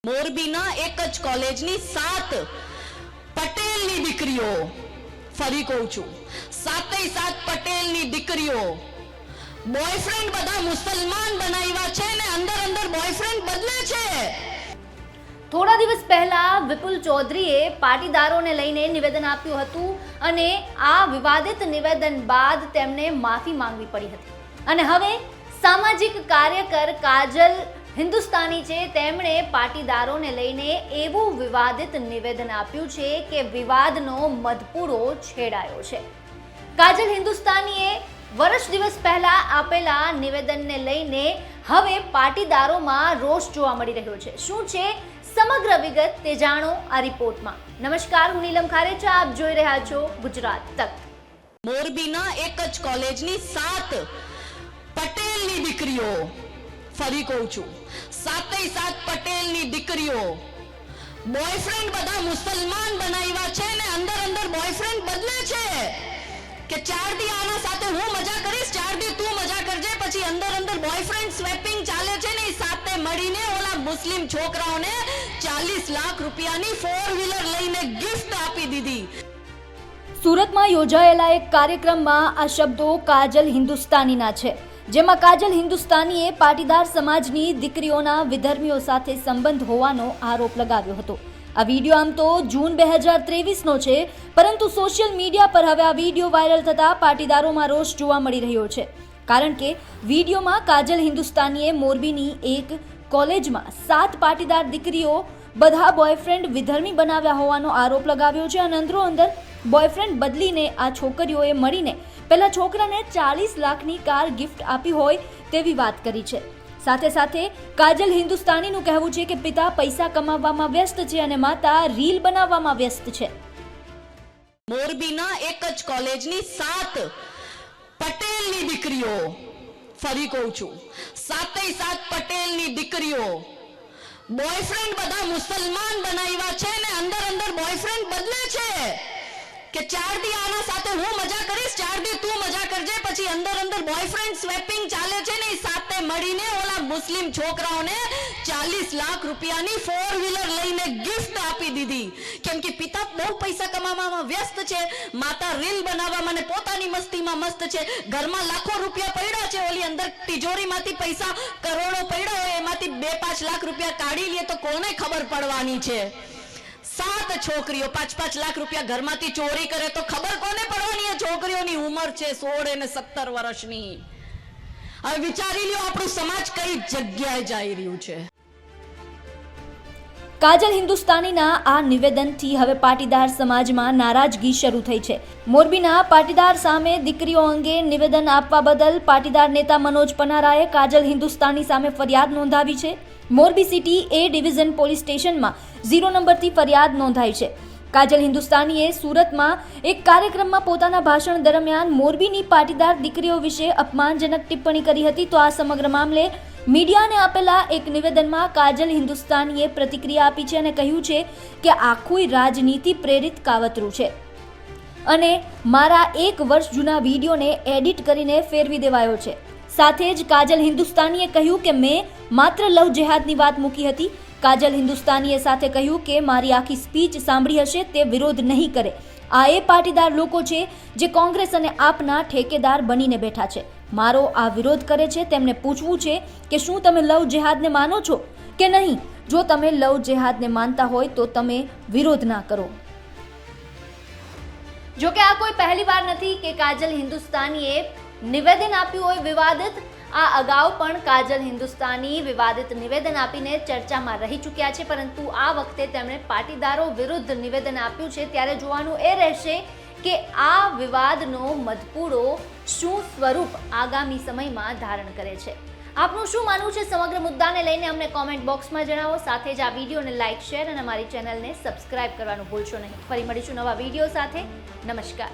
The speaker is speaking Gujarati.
મોરબીના એક જ કોલેજની 7 પટેલની દીકરીઓ, ફરી કહું છું, 7 પટેલની દીકરીઓ બોયફ્રેન્ડ બધા મુસલમાન બનાવ્યા છે ને અંદર બોયફ્રેન્ડ બદલે છે। થોડા દિવસ પહેલા વિપુલ ચૌધરીએ પાટીદારોને લઈને નિવેદન આપ્યું હતું અને આ વિવાદિત નિવેદન બાદ તેમને માફી માંગવી પડી હતી અને હવે સામાજિક કાર્યકર કાજલ હિન્દુસ્તાની છે, તેમણે પાટીદારોને લઈને એવું વિવાદિત નિવેદન આપ્યું છે કે વિવાદનો મધપૂરો છેડાયો છે। કાજલ હિન્દુસ્તાનીએ વર્ષ દિવસ પહેલા આપેલા નિવેદનને લઈને હવે પાટીદારોમાં રોષ જોવા મળી રહ્યો છે। શું છે સમગ્ર વિગત તે જાણો આ રિપોર્ટમાં। નમસ્કાર, હું નીલમ ખારેચા, આપ જોઈ રહ્યા છો ગુજરાત તક। મોરબીના એક જ કોલેજની 7 પટેલની દીકરીઓ, ફરી કહું છું, 7 પટેલની દીકરીઓ બોયફ્રેન્ડ બધા મુસલમાન બનાવ્યા છે ને અંદર બોયફ્રેન્ડ બદલે છે કે 4 દી આના સાથે હું મજા કરીશ, 4 દી તું મજા કરજે, પછી અંદર બોયફ્રેન્ડ સ્વેપિંગ ચાલે છે ને એ સાથે મળીને ઓલા મુસ્લિમ છોકરાઓને 40 લાખ રૂપિયાની 4-વ્હીલર લઈને ગિફ્ટ આપી દીધી। સુરતમાં યોજાયેલા એક કાર્યક્રમમાં આ શબ્દો કાજલ હિન્દુસ્તાનીના છે, જેમાં કાજલ હિન્દુસ્તાનીએ પાટીદાર સમાજની દીકરીઓના વિધર્મીઓ સાથે સંબંધ હોવાનો આરોપ લગાવ્યો હતો। આ વિડીયો આમ તો જૂન 2023નો છે, પરંતુ સોશિયલ મીડિયા પર હવે આ વિડીયો વાયરલ થતા પાટીદારોમાં રોષ જોવા મળી રહ્યો છે, કારણ કે વિડીયોમાં કાજલ હિન્દુસ્તાનીએ મોરબીની એક કોલેજમાં 7 પાટીદાર દીકરીઓ બધા બોયફ્રેન્ડ વિધર્મી બનાવ્યા હોવાનો આરોપ લગાવ્યો છે અને અંદર બોયફ્રેન્ડ બદલીને આ છોકરીઓએ મળીને પહેલા છોકરાને 40 લાખની કાર ગિફ્ટ આપી હોય તેવી વાત કરી છે। સાથે કાજલ હિન્દુસ્તાનીનું કહેવું છે કે પિતા પૈસા કમાવવામાં વ્યસ્ત છે અને માતા રીલ બનાવવામાં વ્યસ્ત છે। મોરબીના એક જ કોલેજની 7 પટેલની દીકરીઓ, ફરી કહું છું, 7 પટેલની દીકરીઓ બોયફ્રેન્ડ બધા મુસલમાન બનાવ્યા છે ને અંદર બોયફ્રેન્ડ બદલે છે કે 4 દી આના સાથે હું મજા કરીશ, 4 દી તું મજા કરજે, પછી અંદર બોયફ્રેન્ડ સ્વેપિંગ ચાલે છે ને એ સાથે મળીને ઓલા મુસ્લિમ છોકરાઓને 40 લાખ રૂપિયાની 4-વ્હીલર લઈને ગિફ્ટ આપી દીધી। કેમ કે પિતા બહુ પૈસા કમાવામાં વ્યસ્ત છે, માતા રીલ બનાવવામાં ને પોતાની મસ્તીમાં મસ્ત છે, ઘરમાં લાખો રૂપિયા પડ્યા છે, ઓલી અંદર તિજોરીમાંથી પૈસા કરોડો પડ્યા હોય એમાંથી 2-5 લાખ રૂપિયા કાઢી લે તો કોને ખબર પડવાની છે। 7 છોકરીઓ 5-5 લાખ રૂપિયા ઘરમાંથી ચોરી કરે તો ખબર કોને પડવાની? એ છોકરીઓની ઉંમર છે 16 અને 17 વર્ષની। હવે વિચારી લ્યો આપણું સમાજ કઈ જગ્યાએ જઈ રહ્યું છે। કાજલ હિન્દુસ્તાનીના આ નિવેદનથી હવે પાટીદાર સમાજમાં નારાજગી શરૂ થઈ છે। મોરબીના પાટીદાર સામે દીકરીઓ અંગે નિવેદન આપવા બદલ પાટીદાર નેતા મનોજ પનારાએ કાજલ હિન્દુસ્તાની સામે ફરિયાદ નોંધાવી છે। મોરબી સિટી એ ડિવિઝન પોલીસ સ્ટેશનમાં 0 નંબરથી ફરિયાદ નોંધાઈ છે। કાજલ હિન્દુસ્તાનીએ સુરતમાં એક કાર્યક્રમમાં પોતાના ભાષણ દરમિયાન મોરબીની પાટીદાર દીકરીઓ વિશે અપમાનજનક ટિપ્પણી કરી હતી। તો આ સમગ્ર મામલે મીડિયાને આપેલા એક નિવેદનમાં કાજલ હિન્દુસ્તાનીએ પ્રતિક્રિયા આપી છે અને કહ્યું છે કે આખું રાજનીતિ પ્રેરિત કાવતરું છે અને મારા 1 વર્ષ જૂના વિડીયોને એડિટ કરીને ફેરવી દેવાયો છે। સાથે જ કાજલ હિન્દુસ્તાનીએ કહ્યું કે મેં માત્ર લવ જેહાદની વાત મૂકી હતી। કાજલ હિન્દુસ્તાનીએ સાથે કહ્યું કે મારી આખી સ્પીચ સાંભળી હશે તે વિરોધ નહીં કરે। આ એ પાટીદાર લોકો છે જે કોંગ્રેસ અને આપના ઠેકેદાર બનીને બેઠા છે, મારો આ વિરોધ કરે છે। તેમને પૂછવું છે કે શું તમે લવ જેહાદને માનો છો કે નહીં? જો તમે લવ જેહાદને માનતા હોય તો તમે વિરોધ ના કરો। જો કે આ કોઈ પહેલી વાર નથી કે કાજલ હિન્દુસ્તાનીએ નિવેદન આપ્યું હોય વિવાદિત। આ અગાઉ પણ કાજલ હિન્દુસ્તાની વિવાદિત નિવેદન આપીને ચર્ચામાં રહી ચૂક્યા છે, પરંતુ આ વખતે તેમણે પાટીદારો વિરુદ્ધ નિવેદન આપ્યું છે। ત્યારે જોવાનું એ રહેશે કે આ વિવાદનો મધપૂડો શું સ્વરૂપ આગામી સમયમાં ધારણ કરે છે। આપનું શું માનવું છે સમગ્ર મુદ્દાને લઈને અમને કોમેન્ટ બોક્સમાં જણાવો। સાથે જ આ વિડીયોને લાઇક, શેર અને અમારી ચેનલને સબસ્ક્રાઇબ કરવાનું ભૂલશો નહીં। ફરી મળીશું નવા વિડીયો સાથે। નમસ્કાર।